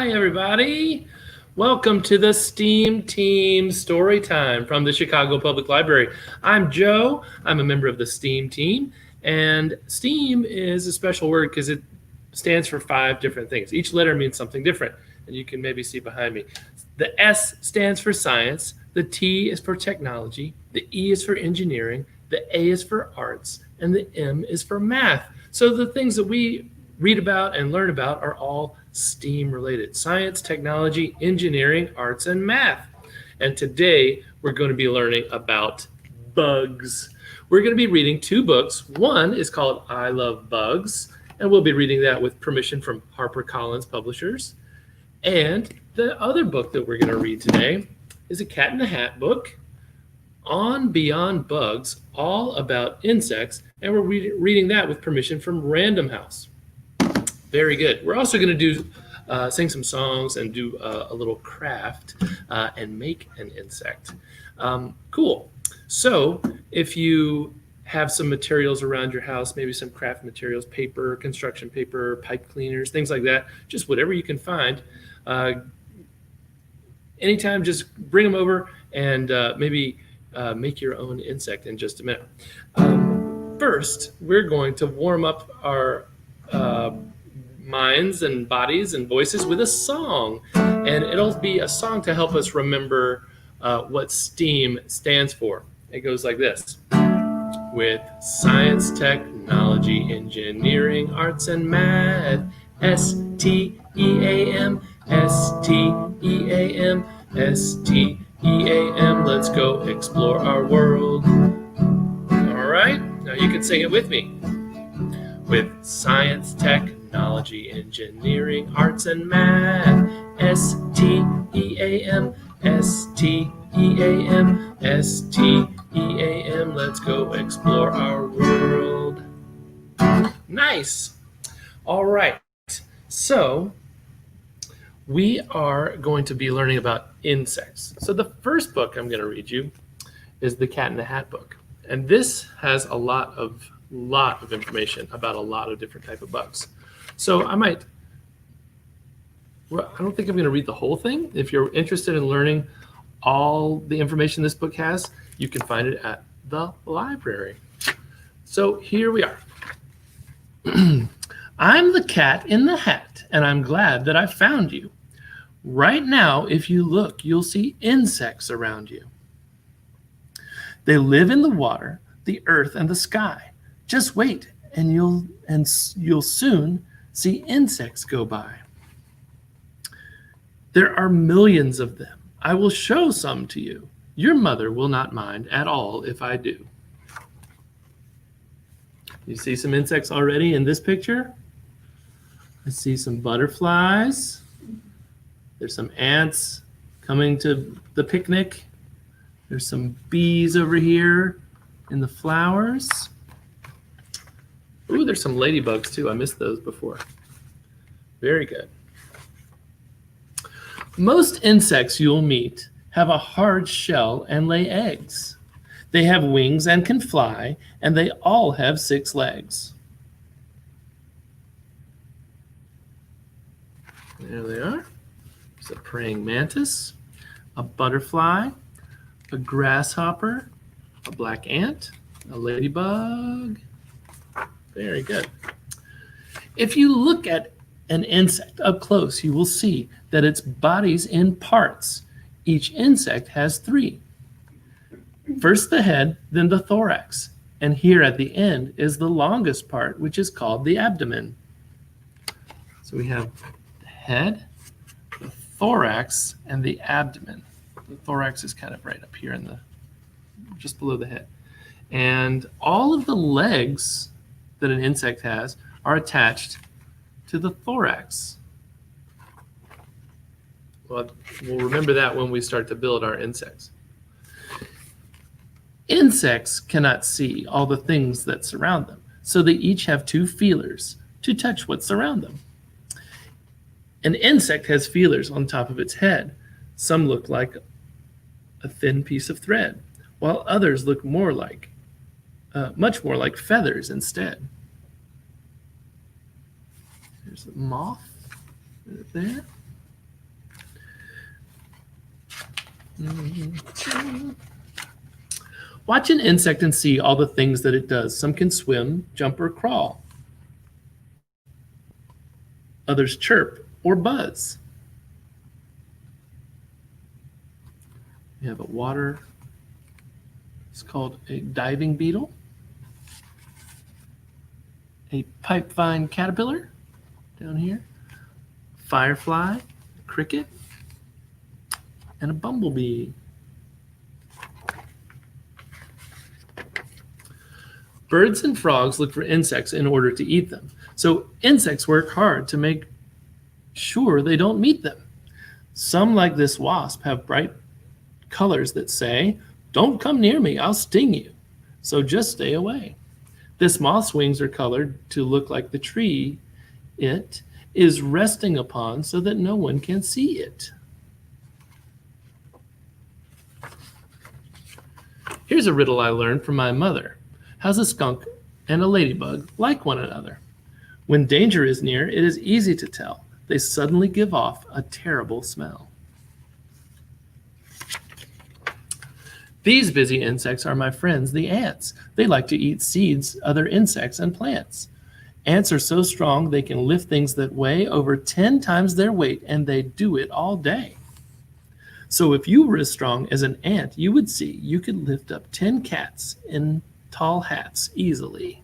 Hi, everybody. Welcome to the STEAM Team Story Time from the Chicago Public Library. I'm Joe. I'm a member of the STEAM team. And STEAM is a special word because it stands for 5 different things. Each letter means something different. And you can maybe see behind me. The S stands for science. The T is for technology. The E is for engineering. The A is for arts. And the M is for math. So the things that we read about and learn about are all STEAM related: science, technology, engineering, arts, and math. And today we're going to be learning about bugs. We're going to be reading 2 books. One is called I Love Bugs, and we'll be reading that with permission from HarperCollins Publishers. And the other book that we're going to read today is a Cat in the Hat book, On Beyond Bugs, all about insects, and we're reading that with permission from Random House. Very good. We're also going to do sing some songs and do a little craft and make an insect. Cool. So if you have some materials around your house, maybe some craft materials, paper, construction paper, pipe cleaners, things like that, just whatever you can find. Anytime, just bring them over and maybe make your own insect in just a minute. First, we're going to warm up our minds and bodies and voices with a song, and it'll be a song to help us remember what STEAM stands for. It goes like this: with science, technology, engineering, arts, and math, STEAM, STEAM, STEAM, let's go explore our world. All right, now you can sing it with me. With science, technology, engineering, arts, and math, STEAM, STEAM, STEAM, let's go explore our world. Nice. All right. So we are going to be learning about insects. So the first book I'm going to read you is the Cat in the Hat book. And this has a lot of information about a lot of different type of bugs. So I don't think I'm going to read the whole thing. If you're interested in learning all the information this book has, you can find it at the library. So here we are. I'm the cat in the hat, and I'm glad that I found you. Right now, if you look, you'll see insects around you. They live in the water, the earth, and the sky. Just wait, and you'll soon see insects go by. There are millions of them. I will show some to you. Your mother will not mind at all if I do. You see some insects already in this picture? I see some butterflies. There's some ants coming to the picnic. There's some bees over here in the flowers. Ooh, there's some ladybugs too. I missed those before. Very good. Most insects you'll meet have a hard shell and lay eggs. They have wings and can fly, and they all have 6 legs. There they are. There's a praying mantis, a butterfly, a grasshopper, a black ant, a ladybug. Very good. If you look at an insect up close, you will see that its body's in parts. Each insect has 3. First the head, then the thorax. And here at the end is the longest part, which is called the abdomen. So we have the head, the thorax, and the abdomen. The thorax is kind of right up here just below the head. And all of the legs that an insect has are attached to the thorax. Well, we'll remember that when we start to build our insects. Insects cannot see all the things that surround them, so they each have 2 feelers to touch what's around them. An insect has feelers on top of its head. Some look like a thin piece of thread, while others look much more like feathers instead. There's a moth right there. Watch an insect and see all the things that it does. Some can swim, jump, or crawl. Others chirp or buzz. We have a water, it's called a diving beetle, a pipevine caterpillar down here, firefly, cricket, and a bumblebee. Birds and frogs look for insects in order to eat them. So insects work hard to make sure they don't meet them. Some, like this wasp, have bright colors that say, "Don't come near me, I'll sting you. So just stay away." This moth's wings are colored to look like the tree it is resting upon so that no one can see it. Here's a riddle I learned from my mother. How's a skunk and a ladybug like one another? When danger is near, it is easy to tell. They suddenly give off a terrible smell. These busy insects are my friends, the ants. They like to eat seeds, other insects, and plants. Ants are so strong they can lift things that weigh over 10 times their weight, and they do it all day. So if you were as strong as an ant, you would see you could lift up 10 cats in tall hats easily.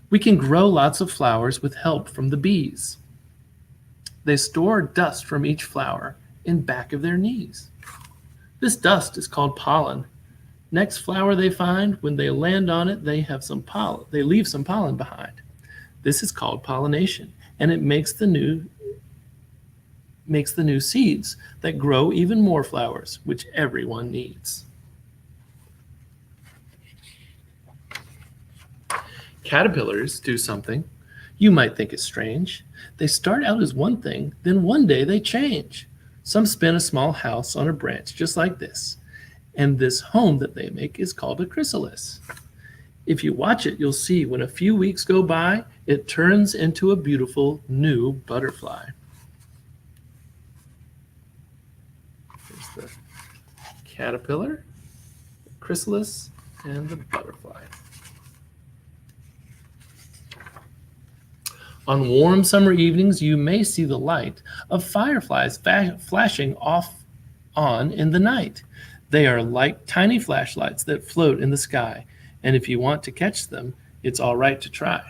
We can grow lots of flowers with help from the bees. They store dust from each flower in back of their knees. This dust is called pollen. Next flower they find, when they land on it, they leave some pollen behind. This is called pollination, and it makes the new seeds that grow even more flowers, which everyone needs. Caterpillars do something you might think is strange. They start out as one thing, then one day they change. Some spin a small house on a branch just like this, and this home that they make is called a chrysalis. If you watch it, you'll see when a few weeks go by, it turns into a beautiful new butterfly. There's the caterpillar, the chrysalis, and the butterfly. On warm summer evenings, you may see the light of fireflies flashing on in the night. They are like tiny flashlights that float in the sky, and if you want to catch them, it's all right to try.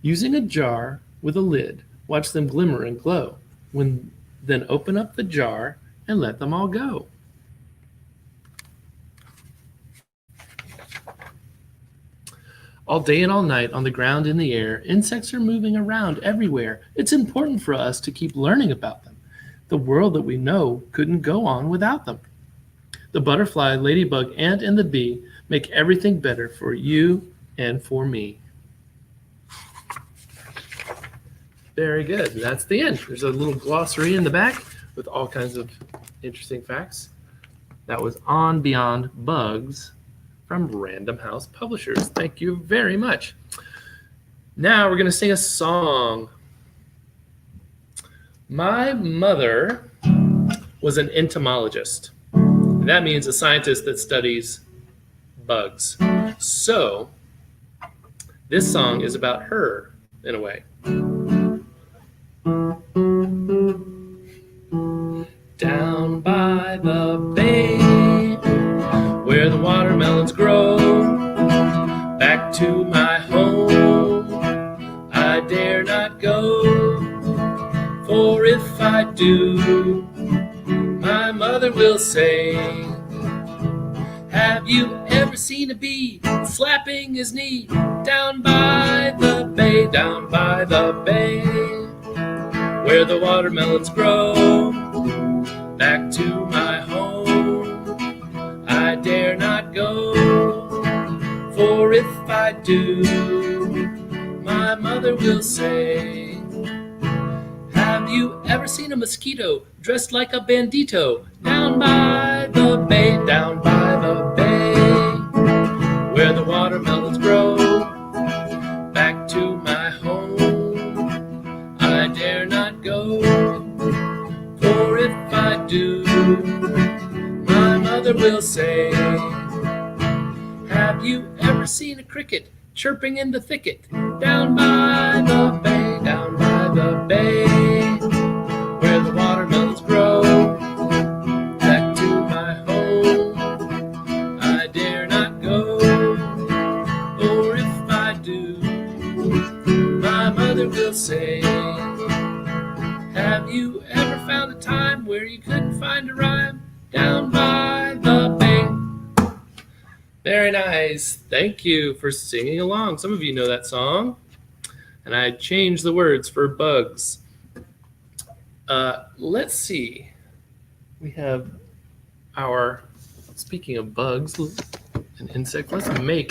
Using a jar with a lid, watch them glimmer and glow. Then open up the jar and let them all go. All day and all night, on the ground, in the air, insects are moving around everywhere. It's important for us to keep learning about them. The world that we know couldn't go on without them. The butterfly, ladybug, ant, and the bee make everything better for you and for me. Very good. That's the end. There's a little glossary in the back with all kinds of interesting facts. That was On Beyond Bugs from Random House Publishers. Thank you very much. Now we're going to sing a song. My mother was an entomologist. That means a scientist that studies bugs. So this song is about her in a way. Down by the bay where the watermelons grow, back to my home I dare not go, for if I do, my mother will say, have you ever seen a bee slapping his knee down by the bay, down by the bay where the watermelons grow, back to my home I dare not go, for if I do, my mother will say, have you ever seen a mosquito dressed like a bandito down by the bay, down by the bay where the watermelons grow, back to my home I dare not go, do, my mother will say, have you ever seen a cricket chirping in the thicket down by the bay, down by the bay, where the watermelons grow? Back to my home I dare not go, or if I do, my mother will say, have you ever found a time where you couldn't find a rhyme down by the bay? Very nice. Thank you for singing along. Some of you know that song. And I changed the words for bugs. Let's see. We have our, speaking of bugs and insects, let's make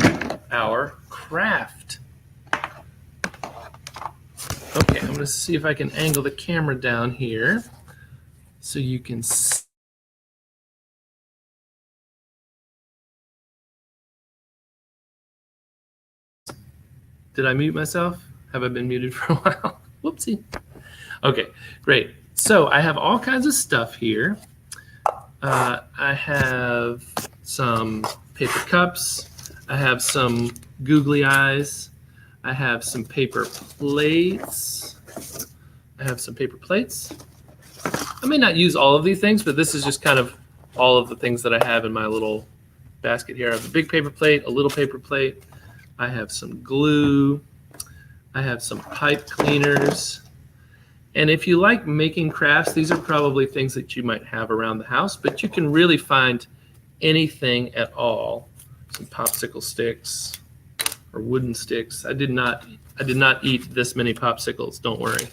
our craft. Okay, I'm going to see if I can angle the camera down here so you can see. Did I mute myself? Have I been muted for a while? Whoopsie. Okay, great. So I have all kinds of stuff here. I have some paper cups. I have some googly eyes. I have some paper plates. I have some paper plates. I may not use all of these things, but this is just kind of all of the things that I have in my little basket here. I have a big paper plate, a little paper plate. I have some glue. I have some pipe cleaners. And if you like making crafts, these are probably things that you might have around the house, but you can really find anything at all. Some popsicle sticks or wooden sticks. I did not eat this many popsicles, don't worry.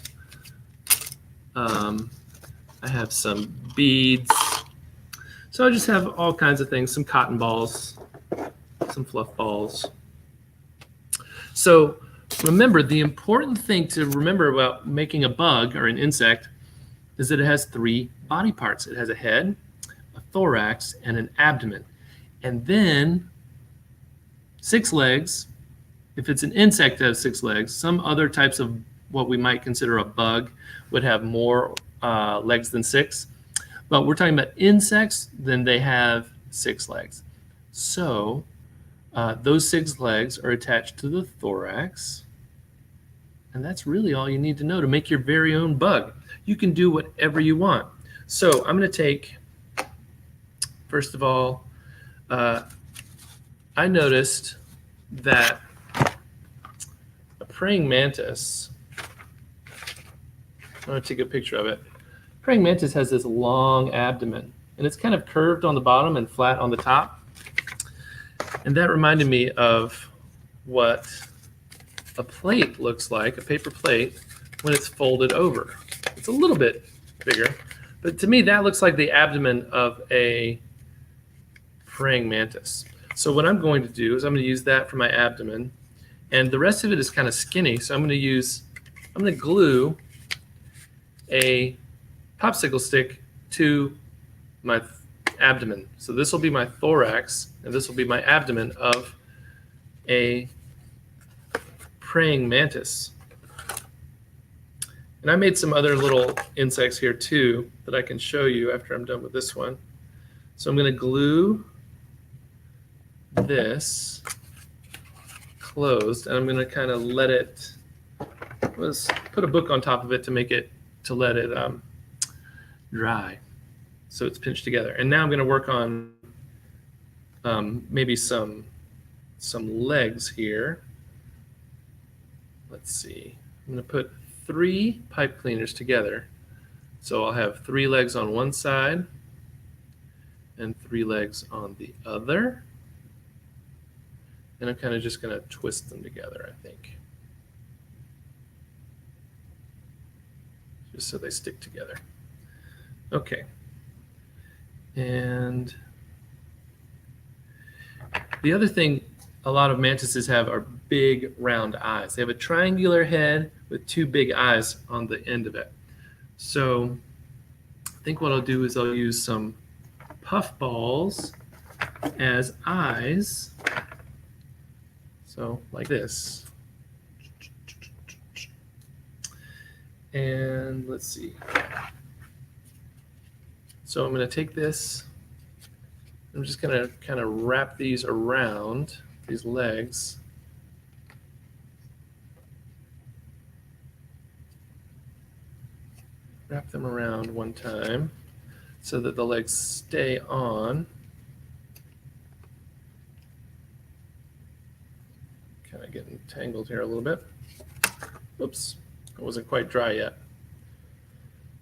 I have some beads. So I just have all kinds of things, some cotton balls, some fluff balls. So remember, the important thing to remember about making a bug or an insect is that it has 3 body parts. It has a head, a thorax, and an abdomen. And then 6 legs. If it's an insect that has 6 legs, some other types of what we might consider a bug would have more legs than 6. But we're talking about insects, then they have 6 legs. So those 6 legs are attached to the thorax. And that's really all you need to know to make your very own bug. You can do whatever you want. So I'm going to take, first of all, I noticed that a praying mantis, I'm going to take a picture of it. Praying mantis has this long abdomen, and it's kind of curved on the bottom and flat on the top. And that reminded me of what a plate looks like, a paper plate, when it's folded over. It's a little bit bigger, but to me that looks like the abdomen of a praying mantis. So what I'm going to do is I'm going to use that for my abdomen, and the rest of it is kind of skinny, so I'm going to glue a popsicle stick to my abdomen. So this will be my thorax, and this will be my abdomen of a praying mantis. And I made some other little insects here too that I can show you after I'm done with this one. So I'm going to glue this closed, and I'm going to kind of let it, let's put a book on top of it to let it dry so it's pinched together. And now I'm going to work on maybe some legs here. Let's see. I'm going to put 3 pipe cleaners together. So I'll have 3 legs on one side and 3 legs on the other. And I'm kind of just going to twist them together, I think. Just so they stick together. Okay. And the other thing a lot of mantises have are big round eyes. They have a triangular head with 2 big eyes on the end of it. So I think what I'll do is I'll use some puff balls as eyes. So like this. And let's see. So I'm going to take this. I'm just going to kind of wrap these around these legs. Wrap them around one time so that the legs stay on. Kind of getting tangled here a little bit. Oops, it wasn't quite dry yet.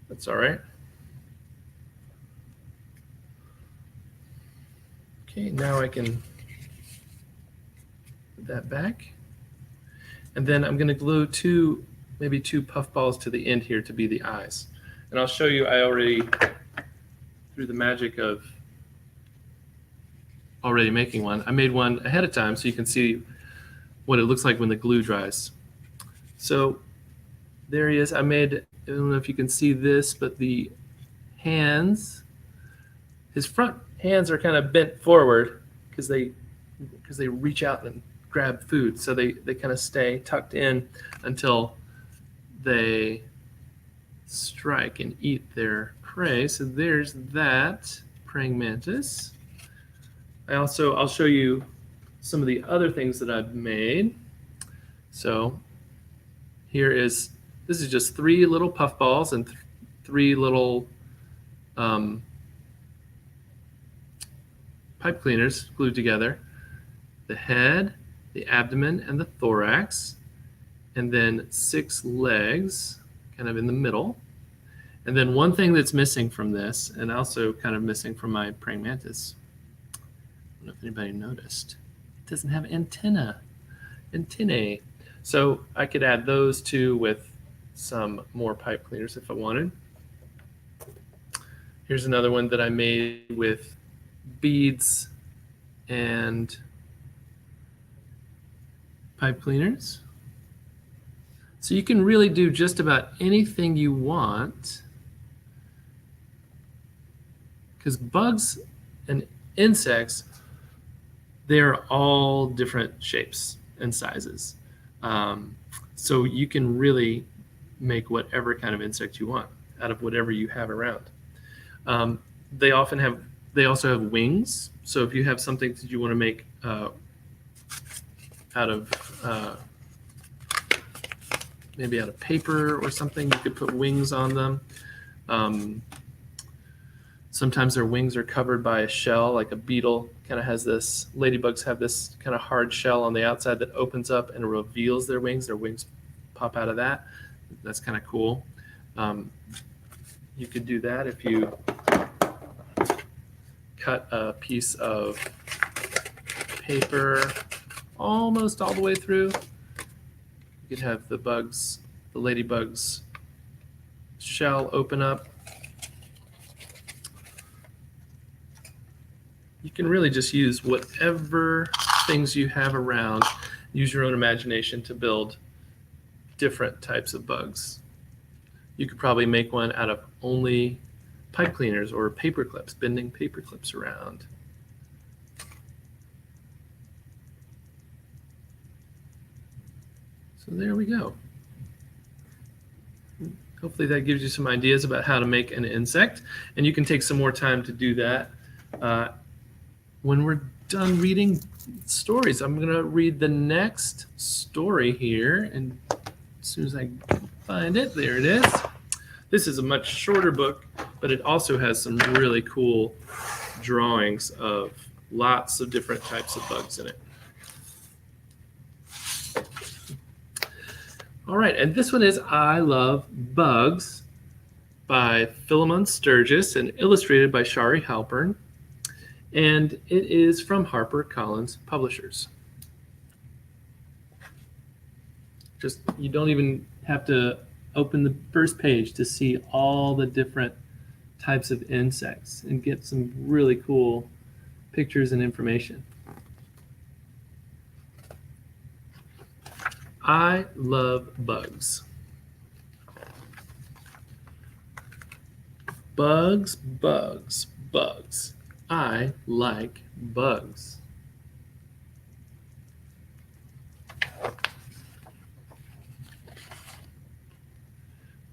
That's all right. Okay, now I can put that back. And then I'm going to glue maybe two puffballs to the end here to be the eyes. And I'll show you, I already, through the magic of already making one, I made one ahead of time so you can see what it looks like when the glue dries. So there he is. I don't know if you can see this, but the hands, his front hands are kind of bent forward because they reach out and grab food. So they kind of stay tucked in until they strike and eat their prey. So there's that praying mantis. I'll show you some of the other things that I've made. So this is just 3 little puffballs and 3 little pipe cleaners glued together. The head, the abdomen, and the thorax, and then 6 legs kind of in the middle. And then one thing that's missing from this, and also kind of missing from my praying mantis, I don't know if anybody noticed, it doesn't have antennae. So I could add those 2 with some more pipe cleaners if I wanted. Here's another one that I made with beads and pipe cleaners. So you can really do just about anything you want, because bugs and insects, they're all different shapes and sizes. So you can really make whatever kind of insect you want out of whatever you have around. They also have wings. So if you have something that you want to make maybe out of paper or something, you could put wings on them. Sometimes their wings are covered by a shell, like a beetle kind of has this. Ladybugs have this kind of hard shell on the outside that opens up and reveals their wings. Their wings pop out of that. That's kind of cool. You could do that if you cut a piece of paper almost all the way through. You could have the ladybug's shell open up. You can really just use whatever things you have around. Use your own imagination to build different types of bugs. You could probably make one out of only pipe cleaners or paper clips, bending paper clips around. So there we go. Hopefully that gives you some ideas about how to make an insect, and you can take some more time to do that. When we're done reading stories, I'm going to read the next story here, and as soon as I find it, there it is. This is a much shorter book, but it also has some really cool drawings of lots of different types of bugs in it. All right, and this one is I Love Bugs by Philemon Sturgis and illustrated by Shari Halpern. And it is from HarperCollins Publishers. You don't even have to open the first page to see all the different types of insects and get some really cool pictures and information. I love bugs. Bugs, bugs, bugs. I like bugs.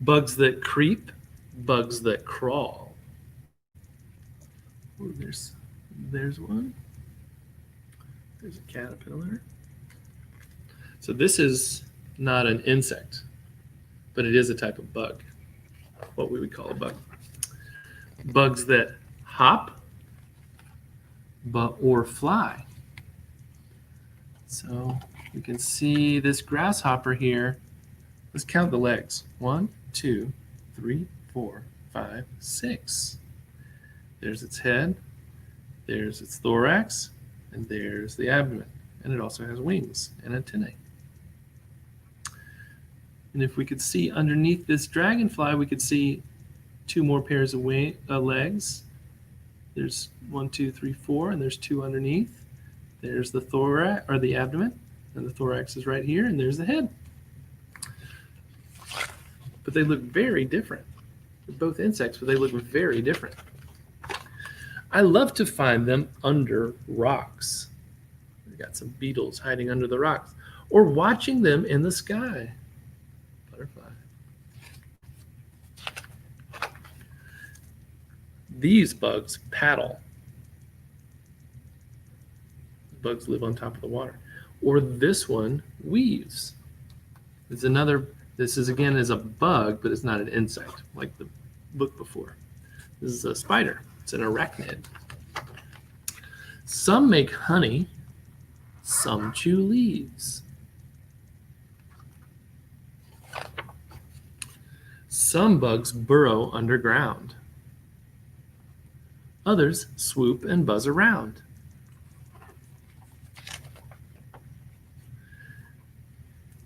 Bugs that creep, bugs that crawl. Ooh, there's one. There's a caterpillar. So this is not an insect, but it is a type of bug, what we would call a bug. Bugs that hop or fly. So you can see this grasshopper here. Let's count the legs. 1, 2, 3, 4, 5, 6. There's its head, there's its thorax, and there's the abdomen. And it also has wings and antennae. And if we could see underneath this dragonfly, we could see 2 more pairs of legs. There's 1, 2, 3, 4, and there's 2 underneath. There's the thorax, or the abdomen, and the thorax is right here, and there's the head. But they look very different. They're both insects, but they look very different. I love to find them under rocks. We've got some beetles hiding under the rocks, or watching them in the sky. Butterfly. These bugs paddle. Bugs live on top of the water. Or this one weaves. This is again is a bug, but it's not an insect like the book before. This is a spider. It's an arachnid. Some make honey, some chew leaves. Some bugs burrow underground. Others swoop and buzz around.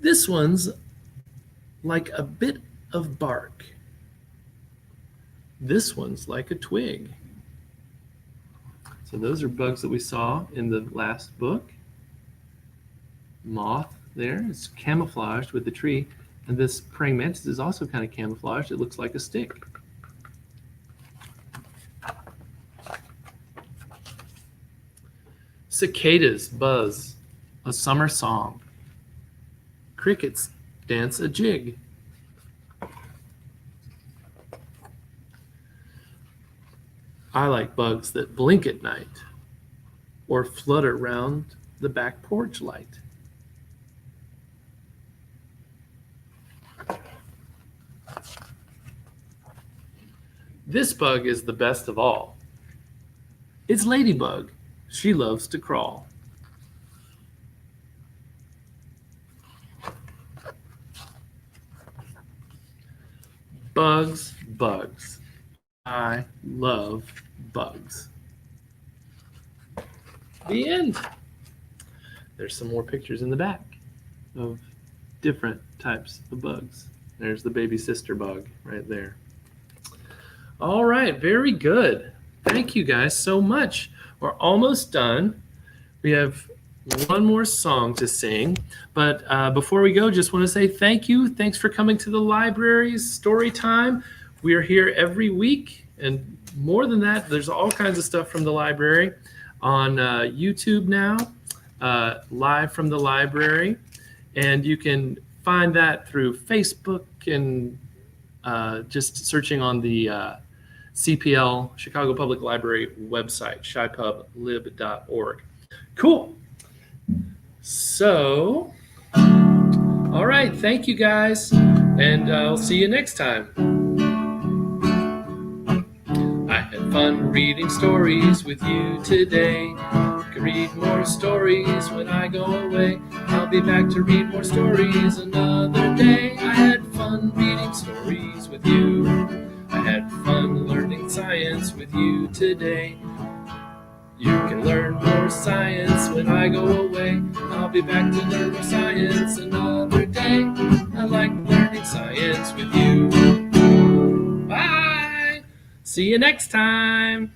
This one's like a bit of bark. This one's like a twig. So those are bugs that we saw in the last book. Moth there is camouflaged with the tree. And this praying mantis is also kind of camouflaged. It looks like a stick. Cicadas buzz a summer song. Crickets dance a jig. I like bugs that blink at night or flutter around the back porch light. This bug is the best of all. It's Ladybug. She loves to crawl. Bugs, bugs. I love bugs. The end. There's some more pictures in the back of different types of bugs. There's the baby sister bug right there. All right, very good. Thank you guys so much. We're almost done. We have one more song to sing, but before we go, just want to say thank you. Thanks for coming to the library's story time. We are here every week, and more than that, there's all kinds of stuff from the library on YouTube now, live from the library, and you can find that through Facebook and just searching on the CPL, Chicago Public Library website, shipublib.org. Cool. So, all right, thank you guys, and I'll see you next time. I had fun reading stories with you today. You can read more stories when I go away. I'll be back to read more stories another day. I had fun reading stories with you. I had fun learning science with you today. You can learn more science when I go away. I'll be back to learn more science another day. I like learning science with you. Bye! See you next time!